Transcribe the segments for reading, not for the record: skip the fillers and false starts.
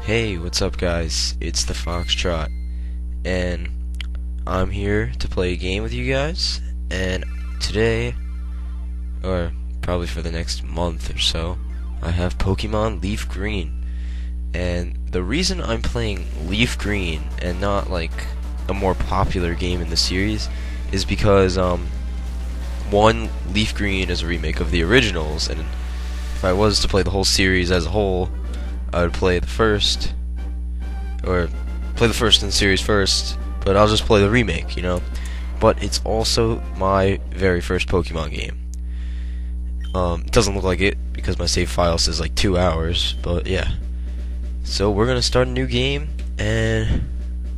Hey, what's up guys? It's the Foxtrot, and I'm here to play a game with you guys, and today, or probably for the next month or so, I have Pokemon Leafgreen. And the reason I'm playing Leafgreen and not like a more popular game in the series is because one, Leafgreen is a remake of the originals, and if I was to play the whole series as a whole, I would play the first in the series first, but I'll just play the remake, But it's also my very first Pokemon game. It doesn't look like it because my save file says like 2 hours, but yeah. So we're gonna start a new game, and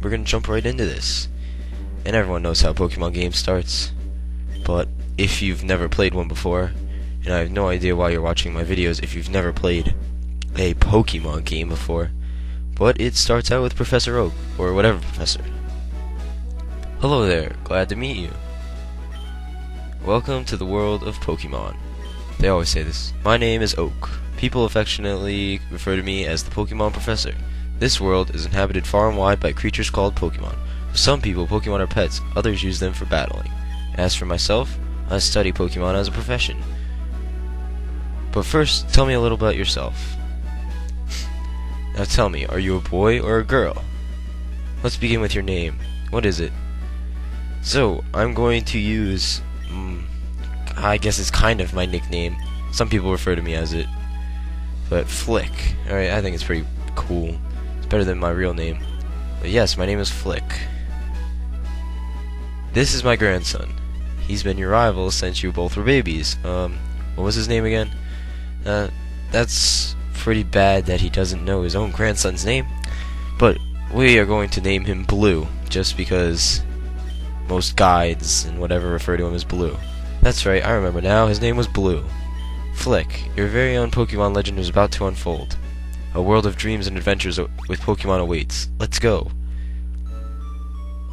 we're gonna jump right into this. And everyone knows how a Pokemon game starts, but if you've never played one before, and I have no idea why you're watching my videos if you've never played a Pokemon game before, but it starts out with Professor Oak, or whatever professor. Hello there, glad to meet you. Welcome to the world of Pokemon. They always say this. My name is Oak. People affectionately refer to me as the Pokemon Professor. This world is inhabited far and wide by creatures called Pokemon. For some people, Pokemon are pets, others use them for battling. As for myself, I study Pokemon as a profession. But first, tell me a little about yourself. Now tell me, are you a boy or a girl? Let's begin with your name. What is it? So, I'm going to use, I guess it's kind of my nickname. Some people refer to me as it. But Flick. Alright, I think it's pretty cool. It's better than my real name. But yes, my name is Flick. This is my grandson. He's been your rival since you both were babies. What was his name again? That's pretty bad that he doesn't know his own grandson's name. But we are going to name him Blue, just because most guides and whatever refer to him as Blue. That's right, I remember now. His name was Blue. Flick, your very own Pokemon legend is about to unfold. A world of dreams and adventures with Pokemon awaits. Let's go.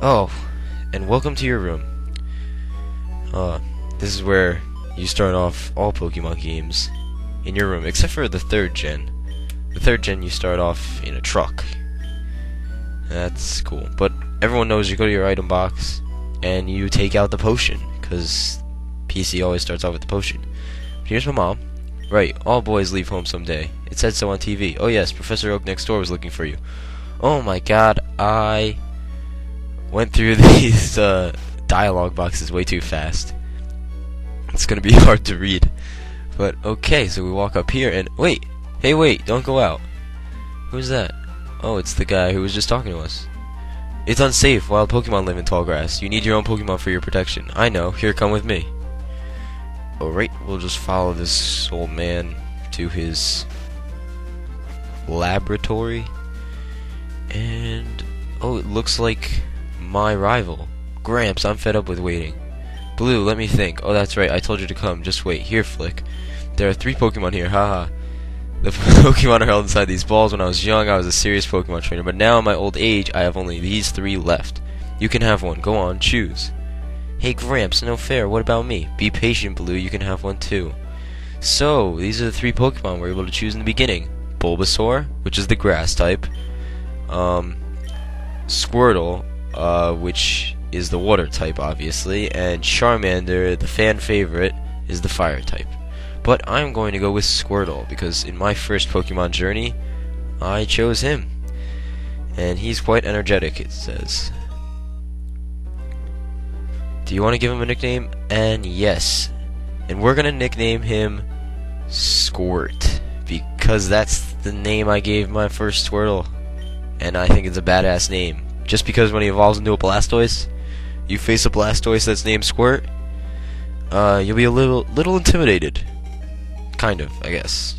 Oh, and welcome to your room. This is where you start off all Pokemon games. In your room, except for the 3rd gen. The 3rd gen you start off in a truck. That's cool. But everyone knows you go to your item box and you take out the potion, because PC always starts off with the potion. Here's my mom. Right, all boys leave home someday. It said so on TV. Oh yes, Professor Oak next door was looking for you. Oh my god, I went through these dialogue boxes way too fast. It's gonna be hard to read. But okay, so we walk up here and wait! Hey wait, don't go out. Who's that? Oh, it's the guy who was just talking to us. It's unsafe. Wild Pokemon live in tall grass. You need your own Pokemon for your protection. I know. Here, come with me. Alright, we'll just follow this old man to his laboratory. And oh, it looks like my rival. Gramps, I'm fed up with waiting. Blue, let me think. Oh, that's right. I told you to come. Just wait. Here, Flick. There are 3 Pokemon here. Haha. The Pokemon are held inside these balls. When I was young, I was a serious Pokemon trainer. But now, in my old age, I have only these 3 left. You can have one. Go on. Choose. Hey, Gramps. No fair. What about me? Be patient, Blue. You can have one, too. So, these are the 3 Pokemon we're able to choose in the beginning. Bulbasaur, which is the grass type. Squirtle, which is the water type, obviously, and Charmander, the fan favorite, is the fire type. But I'm going to go with Squirtle, because in my first Pokemon journey, I chose him. And he's quite energetic, it says. Do you want to give him a nickname? And yes. And we're going to nickname him Squirt, because that's the name I gave my first Squirtle. And I think it's a badass name. Just because when he evolves into a Blastoise, you face a Blastoise that's named Squirt, you'll be a little intimidated. Kind of, I guess.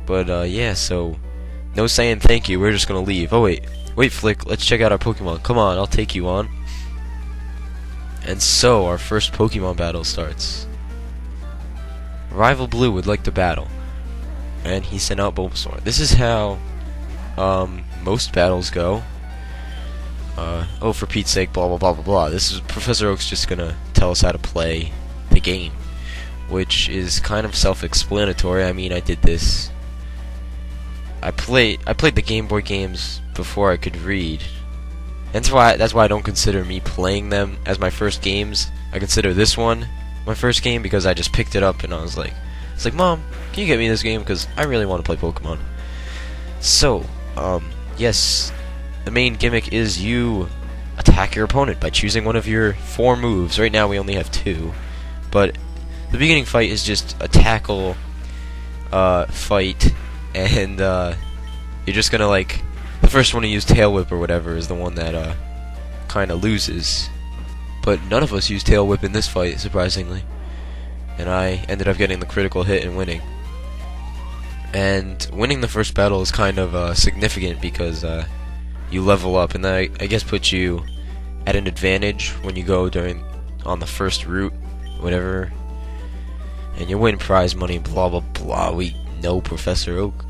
But, yeah, so no saying thank you, we're just gonna leave. Oh, wait, Flick, let's check out our Pokemon. Come on, I'll take you on. And so, our first Pokemon battle starts. Rival Blue would like to battle, and he sent out Bulbasaur. This is how most battles go. Oh, for Pete's sake, blah blah blah blah blah. This is Professor Oak's just gonna tell us how to play the game. which is kind of self-explanatory. I mean, I did this I played the Game Boy games before I could read. And that's why I don't consider me playing them as my first games. I consider this one my first game because I just picked it up and I was like, it's like, Mom, can you get me this game because I really want to play Pokemon. So, yes, the main gimmick is you attack your opponent by choosing one of your 4 moves. Right now we only have 2, but the beginning fight is just a tackle fight, and you're just gonna the first one to use Tail Whip or whatever is the one that kind of loses. But none of us used Tail Whip in this fight, surprisingly, and I ended up getting the critical hit and winning. And winning the first battle is kind of significant because you level up, and that I guess puts you at an advantage when you go on the first route, whatever. And you win prize money, blah blah blah. We know Professor Oak.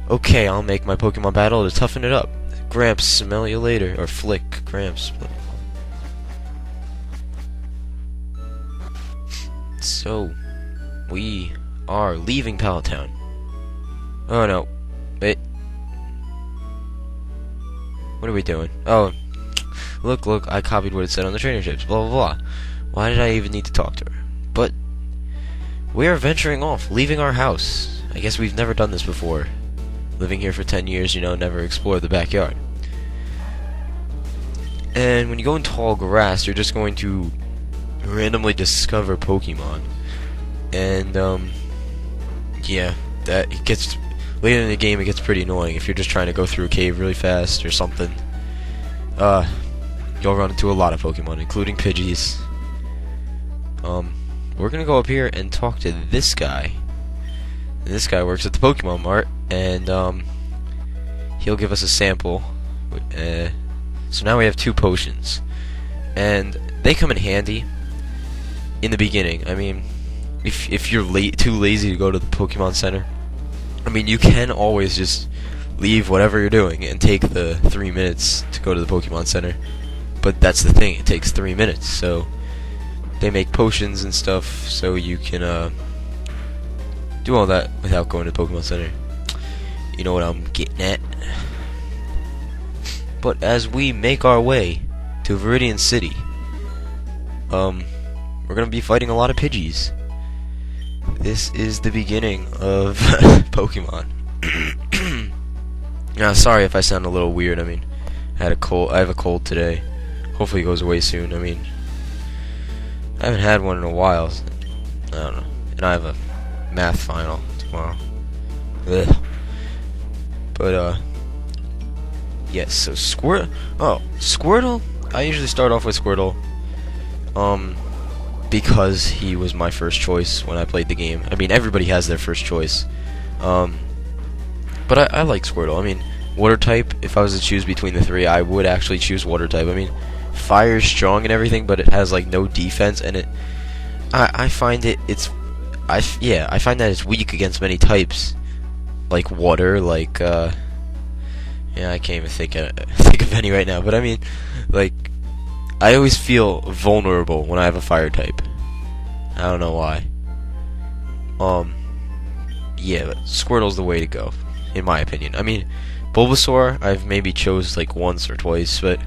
Okay, I'll make my Pokemon battle to toughen it up. Gramps, smell you later. Or Flick, Gramps. So, we are leaving Pallet Town. Oh no. Wait. What are we doing? Oh, look, I copied what it said on the trainer ships, blah blah blah. Why did I even need to talk to her? But we are venturing off, leaving our house. I guess we've never done this before. Living here for 10 years, never explored the backyard. And when you go in tall grass, you're just going to randomly discover Pokemon. And, yeah, it gets later in the game, it gets pretty annoying if you're just trying to go through a cave really fast or something. You'll run into a lot of Pokemon, including Pidgeys. We're gonna go up here and talk to this guy. And this guy works at the Pokemon Mart, and he'll give us a sample. So now we have 2 potions, and they come in handy in the beginning. I mean, if you're too lazy to go to the Pokemon Center, I mean, you can always just leave whatever you're doing and take the 3 minutes to go to the Pokemon Center. But that's the thing, it takes 3 minutes, so they make potions and stuff so you can do all that without going to the Pokemon Center. You know what I'm getting at. But as we make our way to Viridian City, we're gonna be fighting a lot of Pidgeys. This is the beginning of Pokemon. Now, sorry if I sound a little weird. I mean, I have a cold today. Hopefully it goes away soon. I mean, I haven't had one in a while. I don't know. And I have a math final tomorrow. Ugh. But, yes, so Squirtle, I usually start off with Squirtle, because he was my first choice when I played the game. I mean, everybody has their first choice, but I like Squirtle. I mean, Water type, if I was to choose between the 3, I would actually choose Water type. I mean, Fire is strong and everything, but it has, no defense, and I find I find that it's weak against many types, like Water, yeah, I can't even think of any right now, but I mean, I always feel vulnerable when I have a Fire type. I don't know why. Yeah, but Squirtle's the way to go, in my opinion. I mean, Bulbasaur, I've maybe chose, once or twice, but,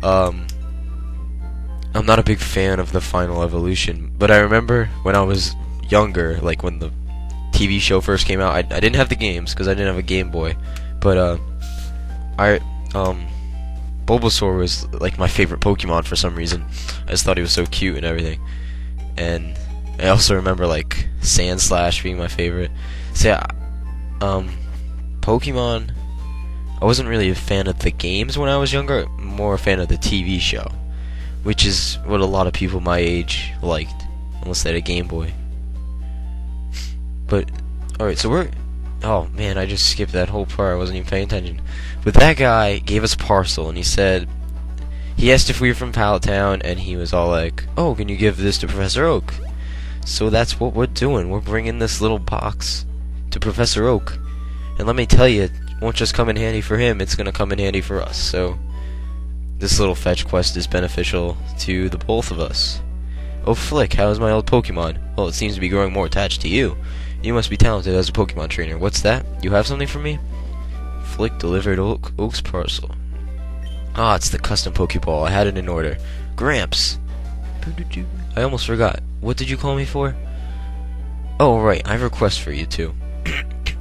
I'm not a big fan of the final evolution, but I remember when I was younger, when the TV show first came out, I didn't have the games, because I didn't have a Game Boy, but, Bulbasaur was, my favorite Pokemon for some reason. I just thought he was so cute and everything. And I also remember, Sandslash being my favorite. So, yeah, Pokemon, I wasn't really a fan of the games when I was younger, more a fan of the TV show, which is what a lot of people my age liked, unless they had a Game Boy. But, alright, so oh man, I just skipped that whole part, I wasn't even paying attention. But that guy gave us a parcel, and he asked if we were from Pallet Town, and he was all like, oh, can you give this to Professor Oak? So that's what we're doing, we're bringing this little box to Professor Oak. And let me tell you, it won't just come in handy for him, it's gonna come in handy for us, so this little fetch quest is beneficial to the both of us. Oh Flick, how's my old Pokemon? Well, it seems to be growing more attached to you. You must be talented as a Pokemon trainer. What's that? You have something for me? Flick delivered Oak's parcel. Ah, it's the custom Pokeball. I had it in order. Gramps! I almost forgot. What did you call me for? Oh, right. I have a request for you, too.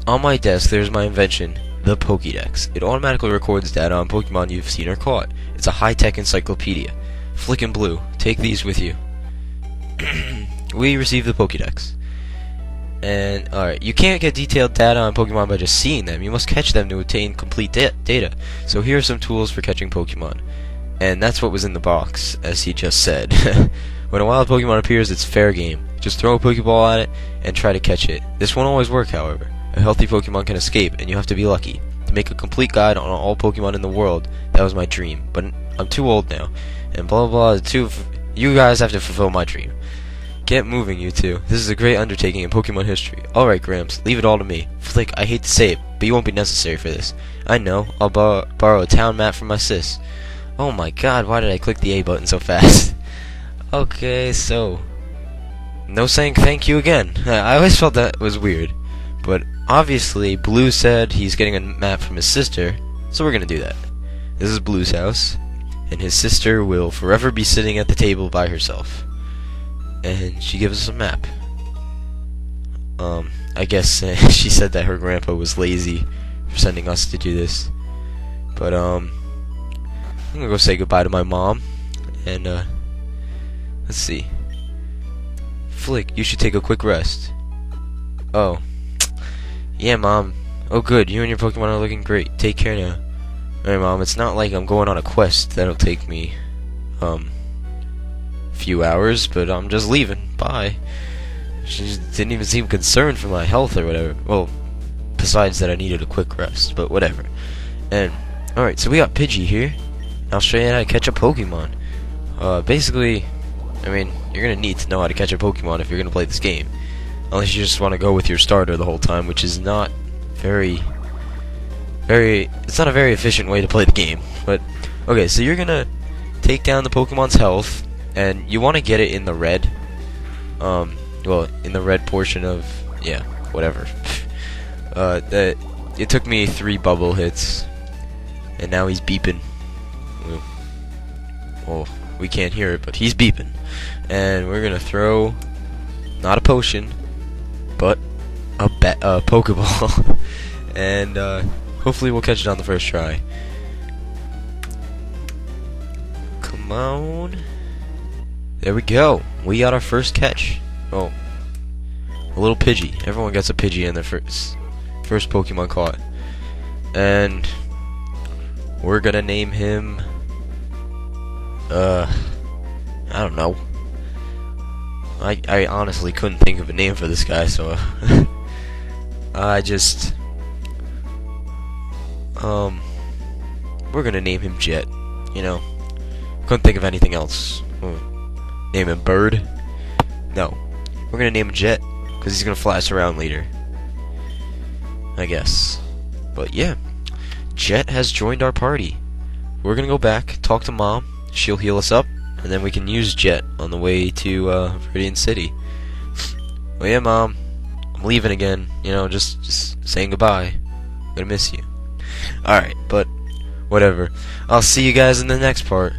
On my desk, there's my invention, the Pokédex. It automatically records data on Pokemon you've seen or caught. It's a high-tech encyclopedia. Flick and Blue, take these with you. We received the Pokédex. And, alright, you can't get detailed data on Pokemon by just seeing them. You must catch them to obtain complete data. So here are some tools for catching Pokemon. And that's what was in the box, as he just said. When a wild Pokemon appears, it's fair game. Just throw a Pokeball at it and try to catch it. This won't always work, however. A healthy Pokemon can escape, and you have to be lucky. To make a complete guide on all Pokemon in the world, that was my dream. But I'm too old now, and blah blah blah. You guys have to fulfill my dream. Get moving, you two. This is a great undertaking in Pokemon history. Alright, Gramps, leave it all to me. Flick, I hate to say it, but you won't be necessary for this. I know. I'll borrow a town map from my sis. Oh my god, why did I click the A button so fast? Okay, so... no saying thank you again. I always felt that was weird. But obviously, Blue said he's getting a map from his sister, so we're gonna do that. This is Blue's house, and his sister will forever be sitting at the table by herself. And she gives us a map. I guess she said that her grandpa was lazy for sending us to do this. But, I'm gonna go say goodbye to my mom, and, let's see. Flick, you should take a quick rest. Oh. Yeah, Mom. Oh, good. You and your Pokemon are looking great. Take care now. Alright, Mom. It's not like I'm going on a quest that'll take me, few hours, but I'm just leaving. Bye. She just didn't even seem concerned for my health or whatever. Well, besides that I needed a quick rest, but whatever. And, alright, so we got Pidgey here. I'll show you how to catch a Pokemon. Basically, I mean, you're gonna need to know how to catch a Pokemon if you're gonna play this game. Unless you just want to go with your starter the whole time, which is not it's not a very efficient way to play the game. But, okay, so you're gonna take down the Pokemon's health, and you want to get it in the red. Well, in the red portion of, yeah, whatever. It took me 3 bubble hits, and now he's beeping. Well, we can't hear it, but he's beeping. And we're gonna throw, not a potion, but a Pokeball. And hopefully we'll catch it on the first try. Come on. There we go. We got our first catch. Oh, a little Pidgey. Everyone gets a Pidgey in their first Pokemon caught. And we're gonna name him, I don't know. I honestly couldn't think of a name for this guy, so we're gonna name him Jet. You know, couldn't think of anything else. Name him Bird? No, we're gonna name him Jet because he's gonna fly us around later, I guess. But yeah, Jet has joined our party. We're gonna go back, talk to Mom. She'll heal us up, and then we can use Jet on the way to Viridian City. Well, yeah, Mom, I'm leaving again. You know, just saying goodbye. I'm gonna miss you. Alright, but whatever. I'll see you guys in the next part.